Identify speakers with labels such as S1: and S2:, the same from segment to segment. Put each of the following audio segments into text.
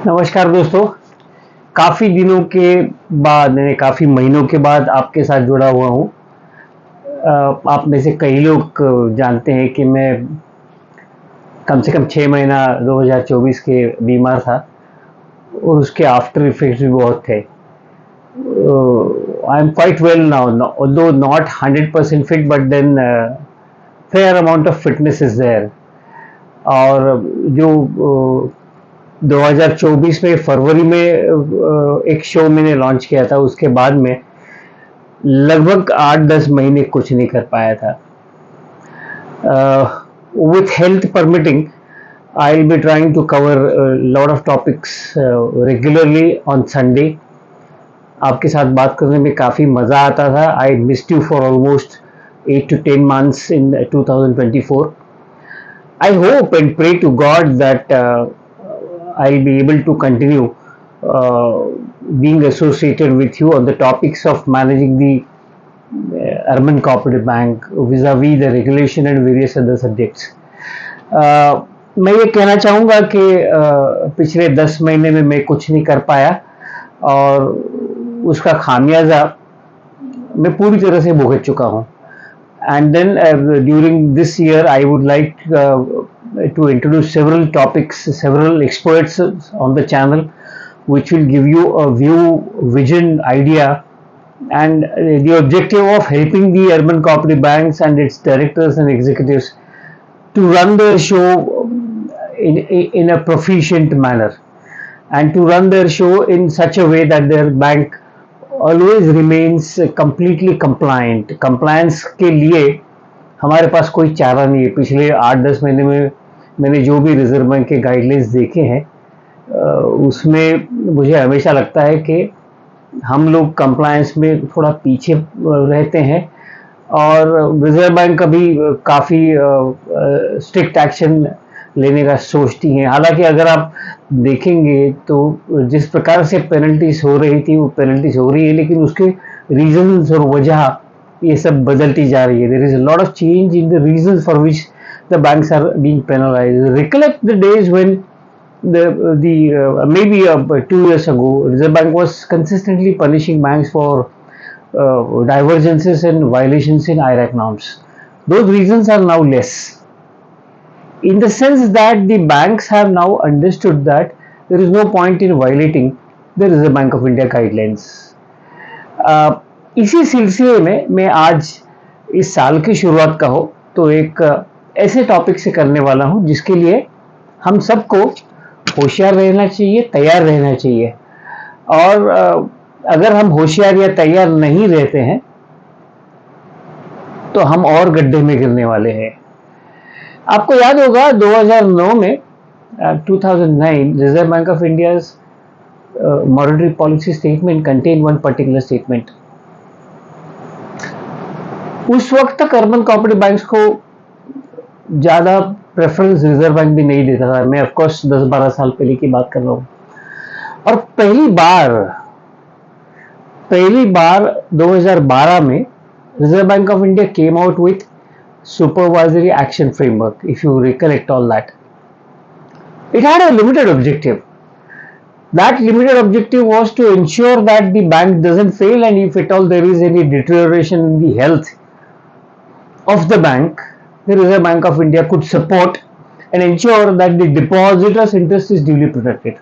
S1: नमस्कार दोस्तों। काफ़ी दिनों के बाद यानी काफ़ी महीनों के बाद आपके साथ जुड़ा हुआ हूँ। आप में से कई लोग जानते हैं कि मैं कम से कम 6 महीना 2024 के बीमार था और उसके आफ्टर इफेक्ट्स भी बहुत थे। I am quite well now, although not 100% fit, but then fair amount of fitness is there. और जो 2024 में फरवरी में एक शो मैंने लॉन्च किया था, उसके बाद में लगभग 8-10 महीने कुछ नहीं कर पाया था। With health permitting, I'll be trying to cover a lot of topics regularly on Sunday. आपके साथ बात करने में काफ़ी मज़ा आता था. I missed you for almost 8 to 10 months in 2024. I hope and pray to God that I'll be able to continue being associated with you on the topics of managing the Urban Cooperative Bank vis-a-vis the regulation and various other subjects. मैं ये कहना चाहूँगा कि पिछले 10 महीने में मैं कुछ नहीं कर पाया और उसका खामियाजा मैं पूरी तरह से भुगत चुका हूँ. And then during this year I would like to introduce several topics, several experts on the channel which will give you a view, vision, idea, and the objective of helping the urban cooperative banks and its directors and executives to run their show in a proficient manner and to run their show in such a way that their bank always remains completely compliant. Compliance के लिए हमारे पास कोई चारा नहीं है. पिछले 8-10 महीने में मैंने जो भी रिजर्व बैंक के गाइडलाइंस देखे हैं उसमें मुझे हमेशा लगता है कि हम लोग कंप्लायंस में थोड़ा पीछे रहते हैं और रिजर्व बैंक कभी काफ़ी स्ट्रिक्ट एक्शन लेने का सोचती हैं. हालांकि अगर आप देखेंगे तो जिस प्रकार से पेनल्टीज हो रही थी वो पेनल्टीज हो रही है, लेकिन उसके रीजंस और वजह ये सब बदलती जा रही है. There is a lot of change in the reasons for which the banks are being penalized. Recollect the days when maybe 2 years ago, Reserve Bank was consistently punishing banks for divergences and violations in IRAC norms. Those reasons are now less, in the sense that the banks have now understood that there is no point in violating the Reserve Bank of India guidelines. इसी सिलसिले में मैं आज इस साल की शुरुआत का हो तो एक ऐसे टॉपिक से करने वाला हूं जिसके लिए हम सबको होशियार रहना चाहिए, तैयार रहना चाहिए. और अगर हम होशियार या तैयार नहीं रहते हैं तो हम और गड्ढे में गिरने वाले हैं. आपको याद होगा 2009 में 2009 reserve Bank of India's monetary policy statement contain one particular statement. उस वक्त तक अर्बन कोऑपरेटिव बैंक्स को ज़्यादा प्रेफरेंस रिजर्व बैंक भी नहीं देता था. मैं ऑफकोर्स 10-12 साल पहले की बात कर रहा हूँ. और पहली बार 2012 में reserve Bank of India came out with supervisory action framework. If you recollect all that, it had a limited objective. That limited objective was to ensure that the bank doesn't fail, and if at all there is any deterioration in the health of the bank, the Reserve Bank of India could support and ensure that the depositor's interest is duly protected.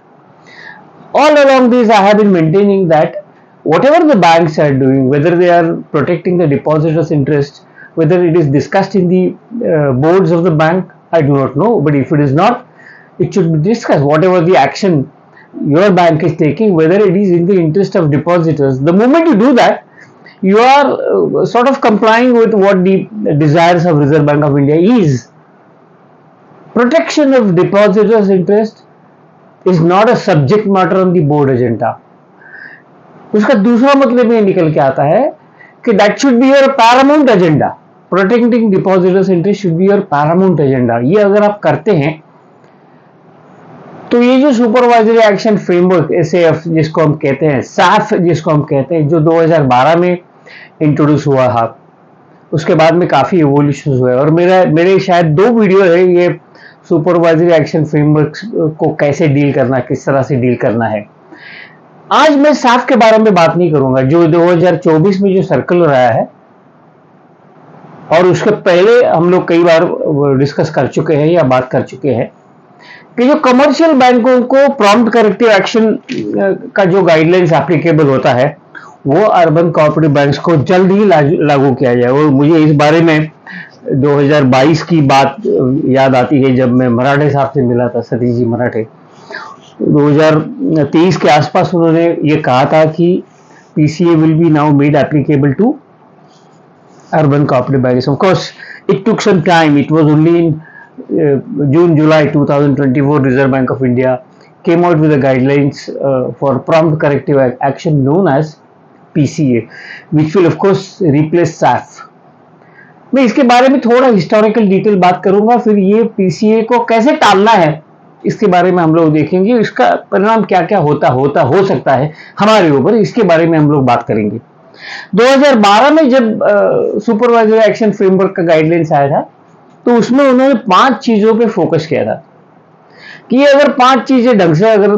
S1: All along this, I have been maintaining that whatever the banks are doing, whether they are protecting the depositor's interest, whether it is discussed in the boards of the bank, I do not know, but if it is not, it should be discussed. Whatever the action your bank is taking, whether it is in the interest of depositors, the moment you do that, you are sort of complying with what the desires of Reserve Bank of India is. Protection of depositors' interest is not a subject matter on the board agenda. उसका दूसरा मतलब ये निकल के आता है कि that should be your paramount agenda. Protecting depositors' interest should be your paramount agenda. ये अगर आप करते हैं तो ये जो सुपरवाइजरी एक्शन फ्रेमवर्क SAF जिसको हम कहते हैं, SAF जिसको हम कहते हैं, जो 2012 में इंट्रोड्यूस हुआ था, उसके बाद में काफ़ी एवोल्यूशन हुए. और मेरे शायद 2 वीडियो है ये सुपरवाइजरी एक्शन फ्रेमवर्क को कैसे डील करना, किस तरह से डील करना है। आज मैं साफ के बारे में बात नहीं करूंगा, जो 2024 में जो सर्कल रहा है और उसके पहले हम लोग कई बार डिस्कस कर चुके हैं या बात कर चुके हैं कि जो कमर्शियल बैंकों को प्रॉम्प्ट करेक्टिव एक्शन का जो गाइडलाइंस एप्लीकेबल होता है वो अर्बन कोऑपरेटिव बैंक्स को जल्द ही लागू किया जाए। और मुझे इस बारे में 2022 की बात याद आती है, जब मैं मराठे साहब से मिला था, सतीश जी मराठे। 2023 के आसपास उन्होंने ये कहा था कि PCA will be now made applicable to urban cooperative banks. Of course, it took some time. It was only in June, July 2024, Reserve Bank of India came out with the guidelines for prompt corrective action known as PCA, which will of course replace SAF. मैं इसके बारे में थोड़ा historical detail बात करूंगा, फिर ये PCA को कैसे टालना है इसके बारे में हम लोग देखेंगे, इसका परिणाम क्या क्या हो सकता है हमारे ऊपर, इसके बारे में हम लोग बात करेंगे। 2012 में जब सुपरवाइजरी एक्शन फ्रेमवर्क का गाइडलाइंस आया था तो उसमें उन्होंने 5 चीजों पे फोकस किया था कि अगर 5 चीजें ढंग से अगर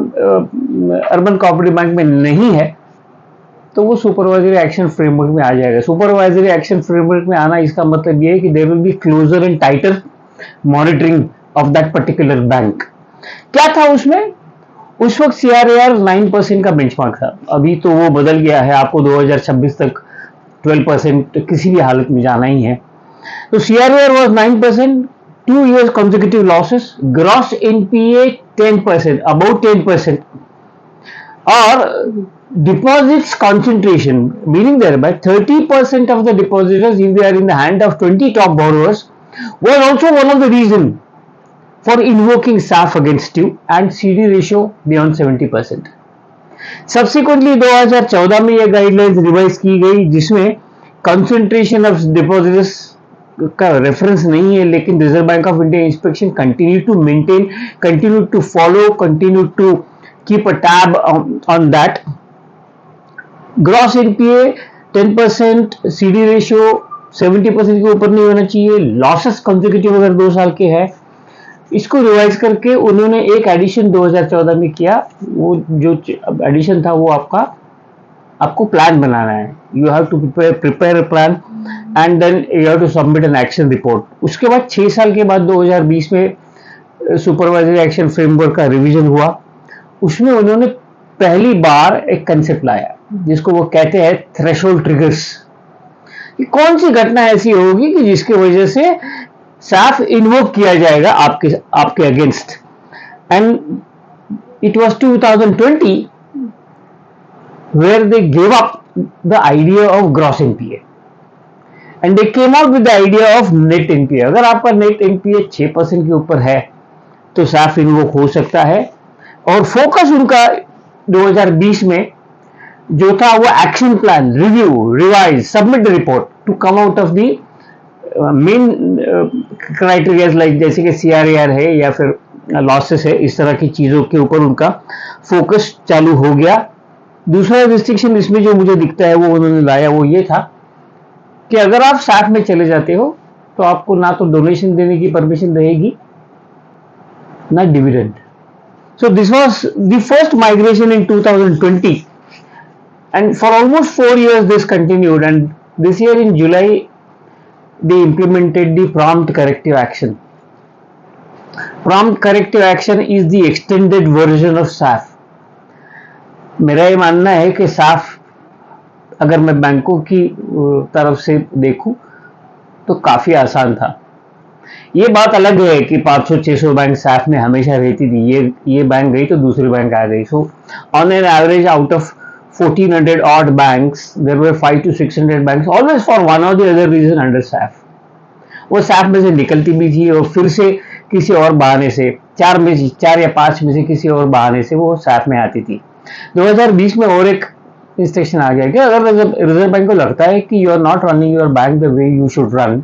S1: अर्बन कोऑपरेटिव बैंक में नहीं है तो वो सुपरवाइजरी एक्शन फ्रेमवर्क में आ जाएगा। सुपरवाइजरी एक्शन फ्रेमवर्क में आना इसका मतलब ये है कि there will be closer and tighter monitoring of that particular bank. क्या था उसमें? उस वक्त CRAR 9% का बेंचमार्क था, अभी तो वो बदल गया है, आपको 2026 तक 12% किसी भी हालत में जाना ही है। तो CRAR was 9%, 2 years consecutive losses, gross NPA 10%, about 10%, और deposits concentration, meaning thereby 30% of the depositors, if they are in the hand of 20 top borrowers, was also one of the reason for invoking SAF against you, and CD ratio beyond 70%. Subsequently 2014 में यह guidelines revise की गई जिसमें concentration of depositors का reference नहीं है, लेकिन Reserve Bank of India inspection continue to maintain, continue to follow, continue to keep a tab on that. Gross NPA 10%, CD ratio 70% के ऊपर नहीं होना चाहिए, लॉसेस कंसेक्यूटिव अगर 2 साल के है। इसको रिवाइज करके उन्होंने एक एडिशन 2014 में किया, वो जो एडिशन था वो आपको प्लान बनाना है, you have to prepare a plan and then you have to submit an action report. उसके बाद 6 साल के बाद 2020 में सुपरवाइजरी एक्शन फ्रेमवर्क का रिवीजन हुआ, उसमें उन्होंने पहली बार एक कंसेप्ट लाया जिसको वो कहते हैं थ्रेशोल्ड ट्रिगर्स। कौन सी घटना ऐसी होगी कि जिसकी वजह से SAF इन्वोक किया जाएगा आपके against, and it was 2020 where they gave up the idea of gross NPA and they came out with the idea of net NPA। अगर आपका net NPA 6% के ऊपर है तो SAF इन्वोक हो सकता है, और फोकस उनका 2020 में जो था वो action plan, review, revise, submit report to come out of the main criteria like जैसे कि CRAR है या फिर लॉसेस है, इस तरह की चीजों के ऊपर उनका फोकस चालू हो गया। दूसरा रिस्ट्रिक्शन इसमें जो मुझे दिखता है वो उन्होंने लाया वो ये था कि अगर आप SAF में चले जाते हो तो आपको ना तो डोनेशन देने की परमिशन रहेगी ना dividend. So this was the first migration in 2020 and for almost 4 years this continued, and this year in July they implemented the prompt corrective action. Prompt corrective action is the extended version of SAF। मेरा ये मानना है कि SAF अगर मैं बैंकों की तरफ से देखूं तो काफी आसान था। ये बात अलग है कि 500-600 बैंक SAF में हमेशा रहती थी, ये बैंक गई तो दूसरी बैंक आ गई। So on an average out of 1400 odd banks there were 500 to 600 banks always for one or the other reason under SAF। वो SAF में से निकलती भी थी और फिर से किसी और बहाने से 4 या 5 में से किसी और बहाने से वो SAF में आती थी। 2020 में और एक इंस्ट्रक्शन आ गया कि अगर रिजर्व बैंक को लगता है कि you are not running your bank the way you should run,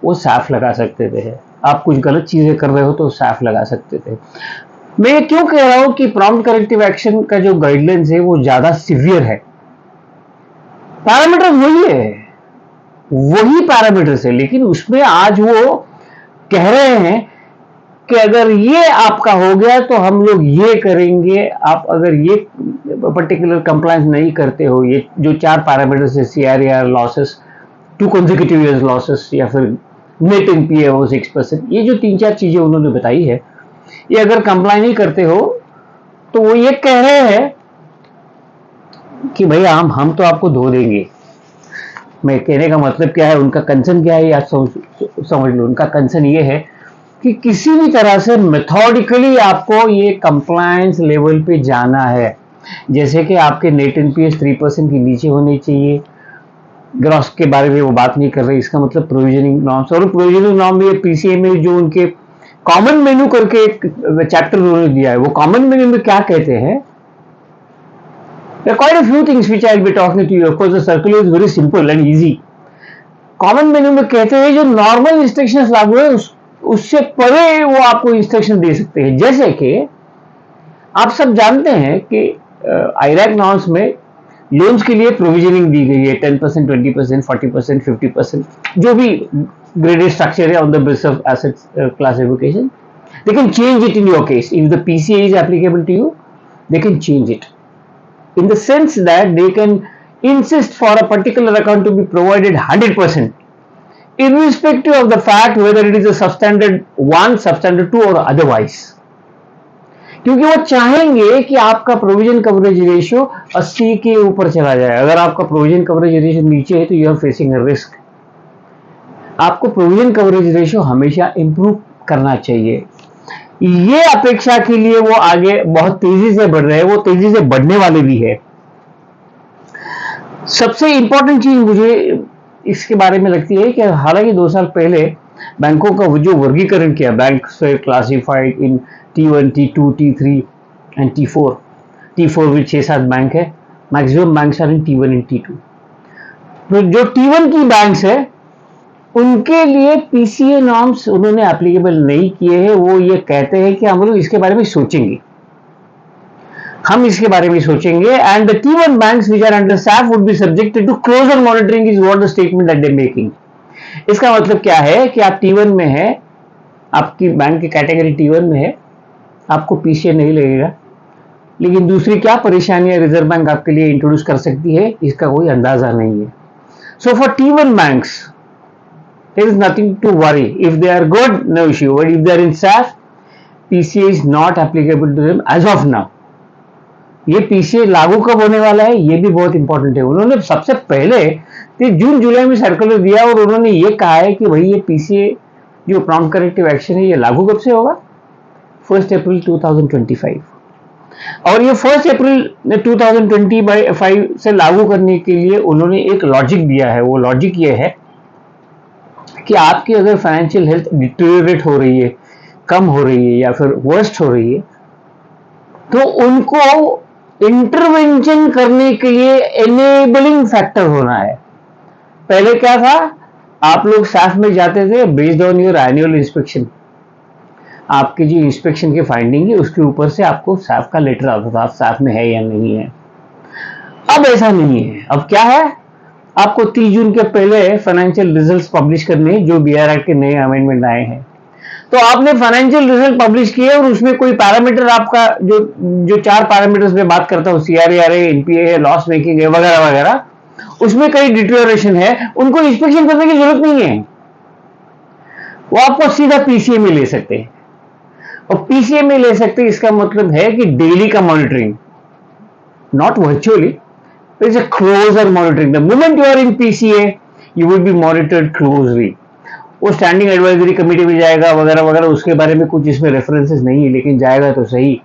S1: वो SAF लगा सकते थे। आप कुछ गलत चीजें कर रहे हो तो SAF लगा सकते थे। मैं ये क्यों कह रहा हूं कि प्रॉम्प्ट करेक्टिव एक्शन का जो गाइडलाइंस है वो ज्यादा सीवियर है। पैरामीटर्स वही पैरामीटर्स है, लेकिन उसमें आज वो कह रहे हैं कि अगर ये आपका हो गया तो हम लोग ये करेंगे, आप अगर ये पर्टिकुलर कंप्लायंस नहीं करते हो, ये जो 4 पैरामीटर्स है, CRAR losses, 2 consecutive years losses, या फिर नेट एनपीए हो 6%, ये जो 3-4 चीजें उन्होंने बताई है, ये अगर कंप्लाई नहीं करते हो तो वो ये कह रहे हैं कि भाई हम तो आपको धो देंगे। मैं कहने का मतलब क्या है, उनका कंसर्न क्या है, आप समझ लो। उनका कंसर्न ये है कि किसी भी तरह से मेथोडिकली आपको ये कंप्लायंस लेवल पे जाना है। जैसे कि आपके नेट एनपीएस 3% के नीचे होने चाहिए। ग्रॉस के बारे में वो बात नहीं कर रहे, इसका मतलब प्रोविजनिंग नॉर्म्स, और प्रोविजनिंग नॉर्म भी पीसीए में जो उनके कॉमन मेन्यू करके एक चैप्टर उन्होंने दिया है, वो कॉमन मेन्यू में क्या कहते हैं। There are quite a few things which I will be talking to you. Of course, the circular is very simple and easy. Common menu में कहते हैं जो नॉर्मल इंस्ट्रक्शंस लागू है उससे परे वो आपको इंस्ट्रक्शन दे सकते हैं। जैसे कि आप सब जानते हैं कि आईरैक नॉर्म्स में लोन्स के लिए प्रोविजनिंग दी गई है 10%, 20%, 40%, 50%, जो भी ग्रेडेड स्ट्रक्चर है on the basis of asset classification. They can change it in your case. If the PCA is applicable to you, they can change it. In the sense that they can insist for a particular account to be provided 100%, irrespective of the fact whether it is a substandard 1, substandard 2 or otherwise. क्योंकि वो चाहेंगे कि आपका provision coverage ratio 80 के ऊपर चला जाए। अगर आपका प्रोविजन कवरेज रेशियो नीचे है तो you are facing a risk. आपको प्रोविजन कवरेज रेशियो हमेशा इंप्रूव करना चाहिए। ये अपेक्षा के लिए वो आगे बहुत तेजी से बढ़ रहे हैं, वो तेजी से बढ़ने वाले भी है। सबसे इंपॉर्टेंट चीज मुझे इसके बारे में लगती है कि हालांकि 2 साल पहले बैंकों का जो वर्गीकरण किया, बैंक से classified in T1, T2, T3 and T4, T4 में 6-7 बैंक है, maximum banks are in T1 and T2। तो जो T1 की बैंक्स है उनके लिए पीसीए नॉर्म्स उन्होंने एप्लीकेबल नहीं किए हैं। वो ये कहते हैं कि हम लोग इसके बारे में सोचेंगे, हम इसके बारे में सोचेंगे, and the T1 banks which are under SAF would be subjected to closer monitoring is what the statement that they making. इसका मतलब क्या है कि आप T1 में है, आपकी बैंक की कैटेगरी T1 में है, आपको पीसीए नहीं लगेगा, लेकिन दूसरी क्या परेशानियां रिजर्व बैंक आपके लिए इंट्रोड्यूस कर सकती है इसका कोई अंदाजा नहीं है। So for T1 banks there is nothing to worry. If they are good, no issue. But if they are in SAF, PCA is not applicable to them as of now. ये PCA लागू कब होने वाला है ये भी बहुत important है। उन्होंने सबसे पहले जून जुलाई में सर्कुलर दिया और उन्होंने ये कहा है कि भाई ये PCA जो प्रॉम्प्ट करेक्टिव एक्शन है ये लागू कब से होगा, 1 अप्रैल 2025। और ये 1 अप्रैल 2025 से लागू करने के लिए उन्होंने एक लॉजिक दिया है। वो लॉजिक ये है कि आपकी अगर फाइनेंशियल हेल्थ डिटेरियोरेट हो रही है, कम हो रही है या फिर वर्स्ट हो रही है, तो उनको इंटरवेंशन करने के लिए एनेबलिंग फैक्टर होना है। पहले क्या था, आप लोग SAF में जाते थे based on your annual inspection, आपकी जो इंस्पेक्शन की फाइंडिंग है उसके ऊपर से आपको SAF का लेटर आता था, आप SAF में है या नहीं है। अब ऐसा नहीं है। अब क्या है, आपको 30 जून के पहले फाइनेंशियल रिजल्ट्स पब्लिश करने, जो बीआर एक्ट के नए अमेंडमेंट आए हैं। तो आपने फाइनेंशियल रिजल्ट पब्लिश किए और उसमें कोई पैरामीटर आपका जो 4 पैरामीटर्स में बात करता हूँ, CRAR है, एनपीए है, लॉस मेकिंग है, वगैरह वगैरह, उसमें कई डिटेरियोरेशन है, उनको इंस्पेक्शन करने की जरूरत नहीं है। वो आपको सीधा पीसीए में ले सकते हैं। और पीसीए में ले सकते हैं इसका मतलब है कि डेली का monitoring, not virtually, there is a closer monitoring. The moment you are in PCA, you will be monitored closely. वो स्टैंडिंग एडवाइजरी कमेटी में जाएगा वगैरह वगैरह, उसके बारे में कुछ इसमें रेफरेंसेस नहीं है, लेकिन जाएगा तो सही।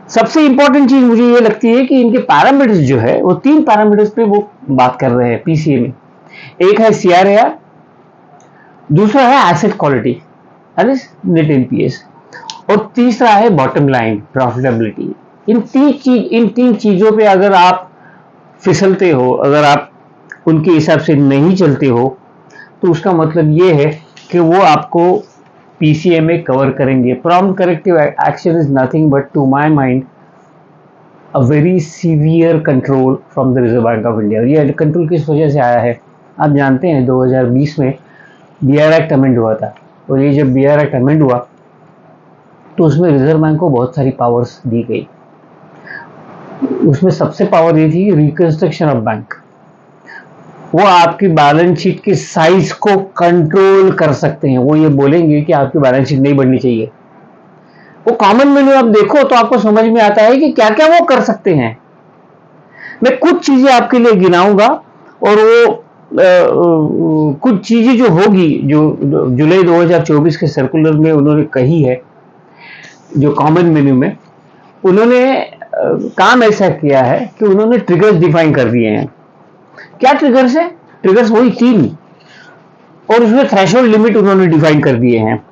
S1: सबसे इंपॉर्टेंट चीज मुझे ये लगती है कि इनके पैरामीटर्स जो है वो 3 पैरामीटर्स पे वो बात कर रहे हैं पीसीए में। एक है CRAR, दूसरा है एसेट क्वालिटी, नेट एनपीएस, और तीसरा है बॉटम लाइन प्रॉफिटेबिलिटी। इन तीन चीजों पे अगर आप फिसलते हो, अगर आप उनके हिसाब से नहीं चलते हो, तो उसका मतलब ये है कि वो आपको पीसीए में कवर करेंगे। Prompt corrective action is nothing but to my mind a very severe control from the Reserve Bank of India. ये कंट्रोल किस वजह से आया है, आप जानते हैं 2020 में बीआर एक्ट अमेंड हुआ था, और ये जब बीआर एक्ट अमेंड हुआ तो उसमें रिजर्व बैंक को बहुत सारी पावर्स दी गई। उसमें सबसे पावर ये थी कि रिकंस्ट्रक्शन ऑफ बैंक, वो आपकी बैलेंस शीट के साइज को कंट्रोल कर सकते हैं। वो ये बोलेंगे कि आपकी बैलेंस शीट नहीं बढ़नी चाहिए। वो कॉमन मेन्यू आप देखो तो आपको समझ में आता है कि क्या क्या वो कर सकते हैं। मैं कुछ चीजें आपके लिए गिनाऊंगा और वो कुछ चीजें जो होगी, जो जुलाई 2024 के सर्कुलर में उन्होंने कही है, जो कॉमन मेन्यू में उन्होंने काम ऐसा किया है कि उन्होंने ट्रिगर्स डिफाइन कर दिए हैं। क्या ट्रिगर्स है? ट्रिगर्स वही 3, और उसमें थ्रेशोल्ड लिमिट उन्होंने डिफाइन कर दिए हैं।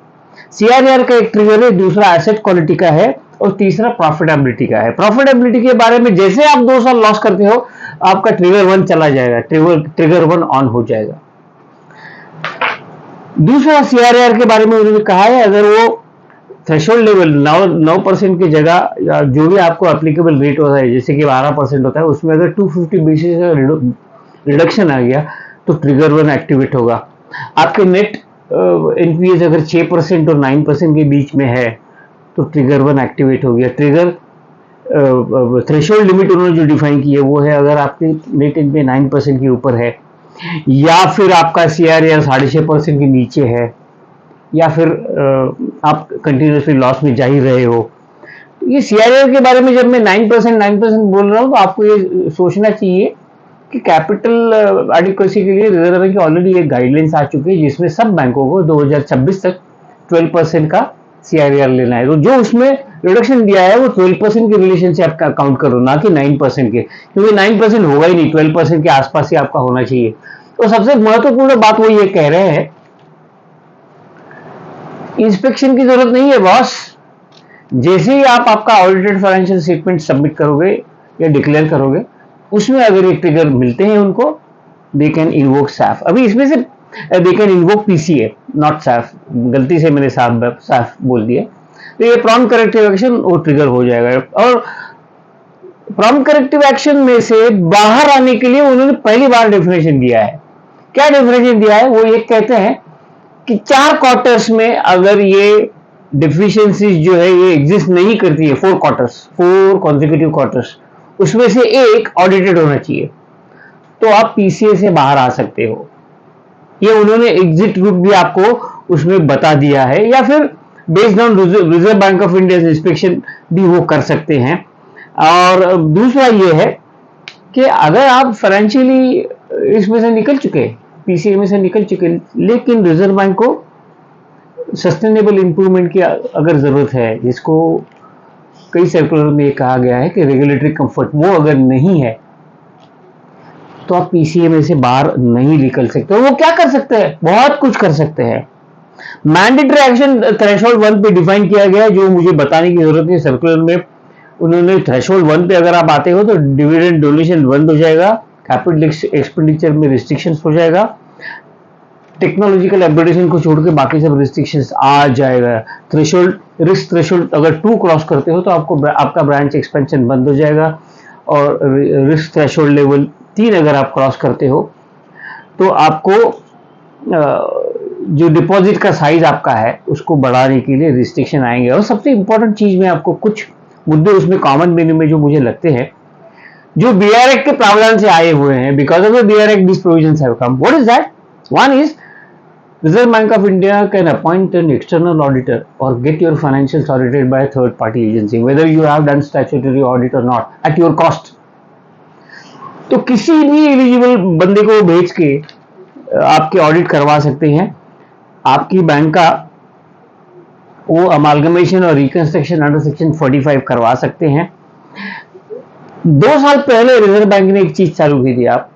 S1: सीआरआर का एक ट्रिगर है, दूसरा एसेट क्वालिटी का है और तीसरा प्रॉफिटेबिलिटी का है। प्रॉफिटेबिलिटी के बारे में जैसे आप 2 साल लॉस करते हो आपका ट्रिगर 1 चला जाएगा, ट्रिगर 1 ऑन हो जाएगा। दूसरा सीआरआर के बारे में उन्होंने कहा है, अगर वो थ्रेशोल्ड लेवल 9% की जगह या जो भी आपको एप्लीकेबल रेट होता है, जैसे कि 12% होता है, उसमें अगर 250 बेसिस का रिडक्शन आ गया तो ट्रिगर 1 एक्टिवेट होगा। आपके नेट एनपीएस अगर 6% और 9% के बीच में है तो ट्रिगर 1 एक्टिवेट हो गया। ट्रिगर थ्रेशोल्ड लिमिट उन्होंने जो डिफाइन की है वो है, अगर आपके नेट एनपीए 9% के ऊपर है, या फिर आपका सीआरआर 6.5% के नीचे है, या फिर आप कंटिन्यूसली लॉस में जा ही रहे हो। तो ये सीआरआर के बारे में जब मैं 9% बोल रहा हूँ तो आपको ये सोचना चाहिए कि कैपिटल एडिक्वेसी के लिए रिजर्व बैंक की ऑलरेडी एक गाइडलाइंस आ चुकी है, जिसमें सब बैंकों को 2026 तक 12% का सीआरआर लेना है। तो जो उसमें रिडक्शन दिया है वो 12% के रिलेशन से आपका काउंट करो, ना कि 9% के, क्योंकि 9% होगा ही नहीं, 12% के आसपास ही आपका होना चाहिए। तो सबसे महत्वपूर्ण बात वो ये कह रहे हैं, इंस्पेक्शन की जरूरत नहीं है बॉस। जैसे ही आप आपका ऑडिटेड फाइनेंशियल स्टेटमेंट सबमिट करोगे या डिक्लेयर करोगे, उसमें अगर ये ट्रिगर मिलते हैं उनको, दे कैन इन्वोक सैफ। अभी इसमें से they can invoke PCA, not Saif, गलती से मैंने सैफ बोल दिया। तो ये प्रॉम्प्ट करेक्टिव एक्शन वो ट्रिगर हो जाएगा। और प्रॉम्प्ट करेक्टिव एक्शन में से बाहर आने के लिए उन्होंने पहली बार डेफिनेशन दिया है। क्या डेफिनेशन दिया है? वो ये कहते हैं कि 4 क्वार्टर्स में अगर ये डिफिशियंसीज जो है ये एग्जिस्ट नहीं करती है, 4 कॉन्जिक्यूटिव क्वार्टर्स, उसमें से एक ऑडिटेड होना चाहिए, तो आप पीसीए से बाहर आ सकते हो। ये उन्होंने एग्जिट रूट भी आपको उसमें बता दिया है, या फिर based on reserve Bank of India inspection भी वो कर सकते हैं। और दूसरा ये है कि अगर आप फाइनेंशियली इसमें से निकल चुके, पीसीए में से निकल चुके, लेकिन रिजर्व बैंक को सस्टेनेबल इंप्रूवमेंट की अगर जरूरत है, जिसको कई सर्कुलर में कहा गया है कि रेगुलेटरी कंफर्ट, वो अगर नहीं है तो आप पीसीए में से बाहर नहीं निकल सकते। वो क्या कर सकते हैं? बहुत कुछ कर सकते हैं। मैंडेटरी एक्शन थ्रेशोल्ड 1 पे डिफाइन किया गया है, जो मुझे बताने की जरूरत नहीं। सर्कुलर में उन्होंने थ्रेशोल्ड 1 पे अगर आप आते हो तो डिविडेंड डोनेशन बंद हो जाएगा, कैपिटल एक्सपेंडिचर में रिस्ट्रिक्शंस हो जाएगा, टेक्नोलॉजिकल अपग्रेडेशन को छोड़ के बाकी सब रिस्ट्रिक्शंस आ जाएगा। रिस्क थ्रेशोल्ड अगर 2 क्रॉस करते हो तो आपका ब्रांच एक्सपेंशन बंद हो जाएगा, और रिस्क थ्रेशोल्ड लेवल 3 अगर आप क्रॉस करते हो तो आपको जो डिपॉजिट का साइज आपका है उसको बढ़ाने के लिए रिस्ट्रिक्शन आएंगे। और सबसे इंपॉर्टेंट चीज में आपको कुछ मुद्दे उसमें कॉमन मेन्यू में जो मुझे लगते हैं, जो बीआर एक्ट के प्रावधान से आए हुए हैं, because of the BR act this provisions have come. What is that? One is Reserve Bank of India can appoint an external auditor or get your financials audited by a third party agency, whether you have done statutory audit or not, at your cost. तो किसी भी eligible बंदे को भेज के आपके audit करवा सकते हैं। आपकी बैंक का वो अमालगमेशन और रिकंस्ट्रक्शन अंडर सेक्शन 45 करवा सकते हैं। 2 साल पहले रिजर्व बैंक ने एक चीज चालू की थी, आप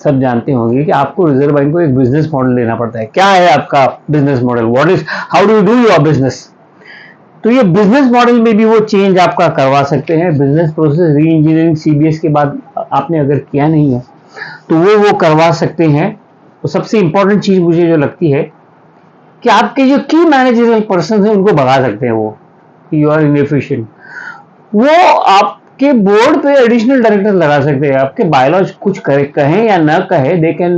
S1: सब जानते होंगे कि आपको रिजर्व बैंक को एक बिजनेस मॉडल देना पड़ता है। क्या है आपका business model? What is, how do you do your business? तो ये बिजनेस मॉडल में भी वो चेंज आपका करवा सकते हैं। बिजनेस प्रोसेस री इंजीनियरिंग सीबीएस के बाद आपने अगर किया नहीं है तो वो करवा सकते हैं। तो सबसे इंपॉर्टेंट चीज मुझे जो लगती है कि आपके जो की मैनेजरल पर्सन है उनको भगा सकते हैं, वो यू आर इनएफिशिएंट, वो आप के बोर्ड पे एडिशनल डायरेक्टर लगा सकते हैं। आपके बायलॉज कुछ कहें या ना कहे, they can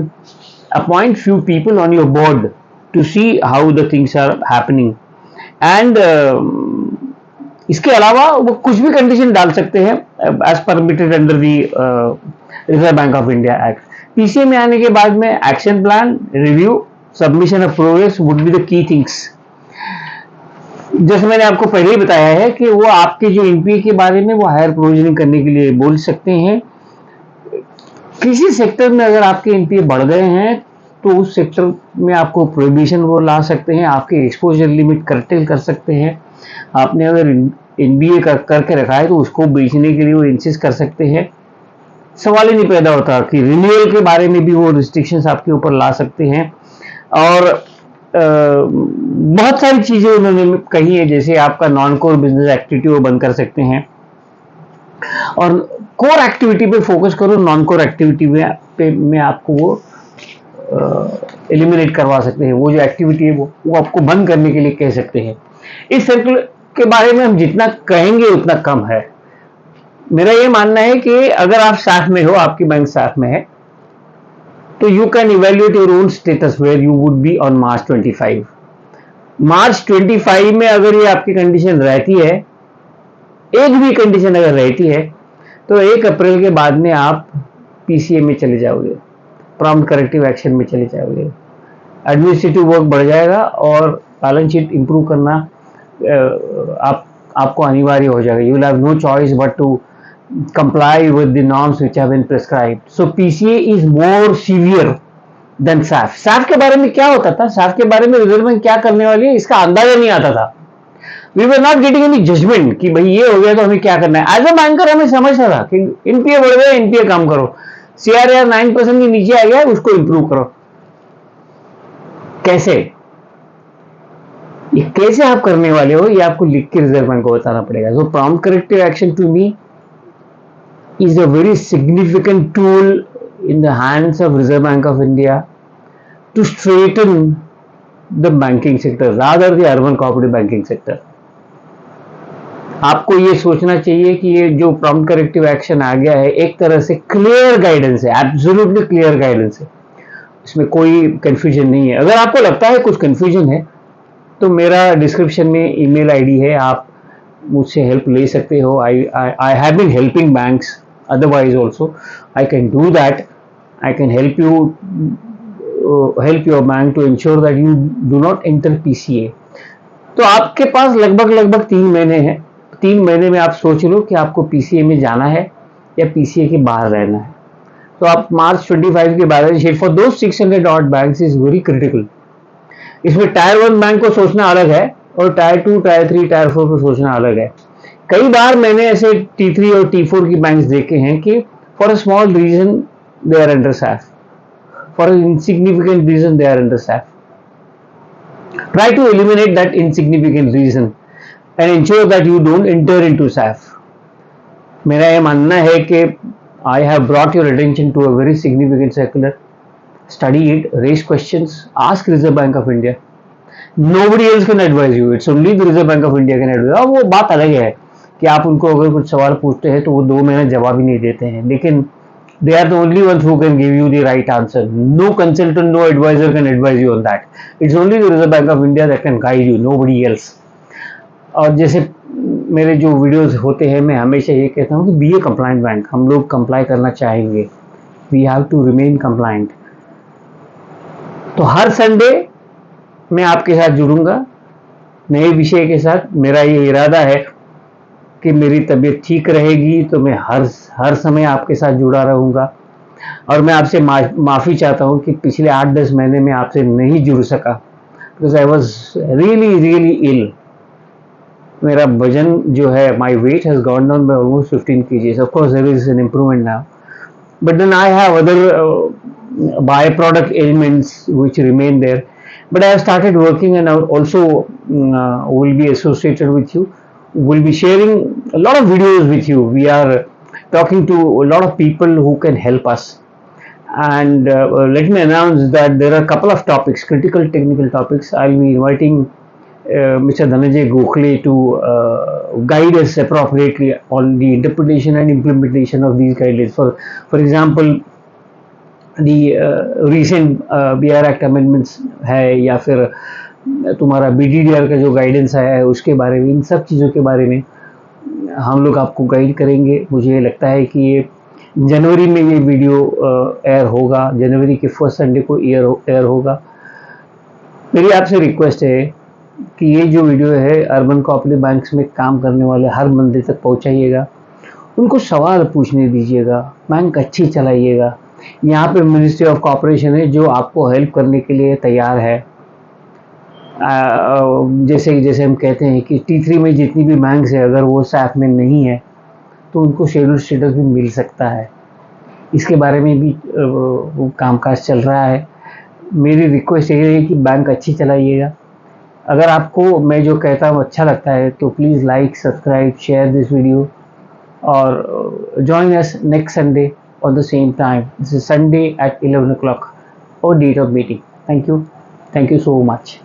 S1: appoint few people on your board to see how the things are happening, and इसके अलावा वो कुछ भी कंडीशन डाल सकते हैं as permitted under the Reserve Bank of India act. PCA में आने के बाद में action plan, review, submission of progress would be the key things. जैसे मैंने आपको पहले ही बताया है कि वो आपके जो एनपीए के बारे में वो हायर प्रोविजनिंग करने के लिए बोल सकते हैं। किसी सेक्टर में अगर आपके एनपीए बढ़ गए हैं तो उस सेक्टर में आपको प्रोहिबिशन वो ला सकते हैं, आपके एक्सपोजर लिमिट कर्टेल कर सकते हैं। आपने अगर एनबीए करके रखा है तो उसको बेचने के लिए वो इंसिस्ट कर सकते हैं। सवाल ही नहीं पैदा होता कि रिन्यूअल के बारे में भी वो रिस्ट्रिक्शंस आपके ऊपर ला सकते हैं। और बहुत सारी चीजें उन्होंने कही है, जैसे आपका नॉन कोर बिजनेस एक्टिविटी वो बंद कर सकते हैं और कोर एक्टिविटी पे फोकस करो, नॉन कोर एक्टिविटी में आपको वो एलिमिनेट करवा सकते हैं। वो जो एक्टिविटी है वो आपको बंद करने के लिए कह सकते हैं। इस सर्कुलर के बारे में हम जितना कहेंगे उतना कम है। मेरा ये मानना है कि अगर आप साथ में हो, आपकी बैंक साथ में है, तो you can evaluate your own status where you would be on March 25। March 25 में अगर ये आपकी कंडीशन रहती है, एक भी कंडीशन अगर रहती है, तो 1 अप्रैल के बाद में आप पीसीए में चले जाओगे, प्रॉम्प्ट करेक्टिव एक्शन में चले जाओगे। एडमिनिस्ट्रेटिव वर्क बढ़ जाएगा और बैलेंस शीट इंप्रूव करना आपको अनिवार्य हो जाएगा। You will have no choice but to comply with the norms which have been prescribed. So PCA is more severe than SAF. SAF के बारे में क्या होता था, सैफ के बारे में रिजर्व बैंक क्या करने वाली है इसका अंदाजा नहीं आता था। We were not getting any judgement कि भाई ये हो गया तो हमें क्या करना है। एज अ बैंकर हमें समझता था कि एनपीए बढ़ गया, एनपीए कम करो, सीआरआर 9% के नीचे आ गया उसको इंप्रूव करो। कैसे, ये कैसे आप करने वाले हो ये आपको लिख के रिजर्व बैंक को बताना पड़ेगा। So prompt corrective action to me is a very significant tool in the hands of Reserve Bank of India to straighten the banking sector, rather the urban cooperative banking sector. आपको ये सोचना चाहिए कि ये जो प्रॉम्प्ट करेक्टिव एक्शन आ गया है एक तरह से क्लियर गाइडेंस है, एब्सोल्युटली क्लियर गाइडेंस है, इसमें कोई कंफ्यूजन नहीं है। अगर आपको लगता है कुछ कंफ्यूजन है तो मेरा डिस्क्रिप्शन में ईमेल आईडी है, आप मुझसे हेल्प ले सकते हो। I have been helping banks otherwise also. I can do that. I can help you help your bank to ensure that you do not enter PCA. तो आपके पास लगभग 3 महीने हैं। 3 महीने में आप सोच लो कि आपको पीसीए में जाना है या पीसीए के बाहर रहना है। तो आप मार्च 25 के बैलेंस शीट फॉर दो 600 odd banks is very critical. इसमें टायर 1 बैंक को सोचना अलग है और टायर 2, टायर 3, टायर 4 को सोचना अलग है। कई बार मैंने ऐसे T3 और T4 की बैंक्स देखे हैं कि for a small reason they are under SAF, for an insignificant reason they are under SAF. Try to eliminate that insignificant reason and ensure that you don't enter into SAF. मेरा ये मानना है कि I have brought your attention to a very significant circular. Study it, raise questions, ask Reserve Bank of India. Nobody else can advise you. It's only the Reserve Bank of India can advise. अब वो बात अलग है कि आप उनको अगर कुछ सवाल पूछते हैं तो वो 2 महीने जवाब ही नहीं देते हैं, लेकिन they are the only ones who can give you the right answer. No consultant, no advisor can advise you on that. It's only the Reserve Bank of India that can guide you, nobody else. और जैसे मेरे जो videos होते हैं मैं हमेशा ये कहता हूँ कि बी ए कंप्लाइंट बैंक, हम लोग कंप्लाई करना चाहेंगे, we have to remain compliant. तो हर संडे मैं आपके साथ जुड़ूंगा नए विषय के साथ। मेरा ये इरादा है कि मेरी तबीयत ठीक रहेगी तो मैं हर समय आपके साथ जुड़ा रहूंगा। और मैं आपसे माफ़ी चाहता हूँ कि पिछले 8-10 महीने में आपसे नहीं जुड़ सका, because I was really ill. मेरा वजन जो है, my weight has gone down by almost 15 kgs. Of course there is an improvement now, but then I have other by product elements which remain there. But I have started working and also will be associated with you. We'll be sharing a lot of videos with you. We are talking to a lot of people who can help us. And let me announce that there are a couple of topics, critical technical topics. I'll be inviting Mr. Dhananjay Gokhale to guide us appropriately on the interpretation and implementation of these guidelines. For example, the recent BR Act amendments है या फिर तुम्हारा BDDR का जो guidance आया है उसके बारे में, इन सब चीज़ों के बारे में हम लोग आपको गाइड करेंगे। मुझे लगता है कि ये जनवरी में ये वीडियो एयर होगा, जनवरी के फर्स्ट संडे को एयर होगा। मेरी आपसे रिक्वेस्ट है कि ये जो वीडियो है अर्बन कोऑपरेटिव बैंक्स में काम करने वाले हर बंदे तक पहुंचाइएगा, उनको सवाल पूछने दीजिएगा, बैंक अच्छी चलाइएगा। यहाँ पे मिनिस्ट्री ऑफ कॉर्पोरेशन है जो आपको हेल्प करने के लिए तैयार है। जैसे जैसे हम कहते हैं कि T3 में जितनी भी बैंक्स है अगर वो सैफ में नहीं है तो उनको शेड्यूल स्टेटस भी मिल सकता है। इसके बारे में भी कामकाज चल रहा है। मेरी रिक्वेस्ट यही है कि बैंक अच्छी चलाइएगा। अगर आपको मैं जो कहता हूँ अच्छा लगता है तो please like, subscribe, share this video और join us next Sunday on the same time. This is Sunday at 11 o'clock. Our date of meeting. Thank you so much.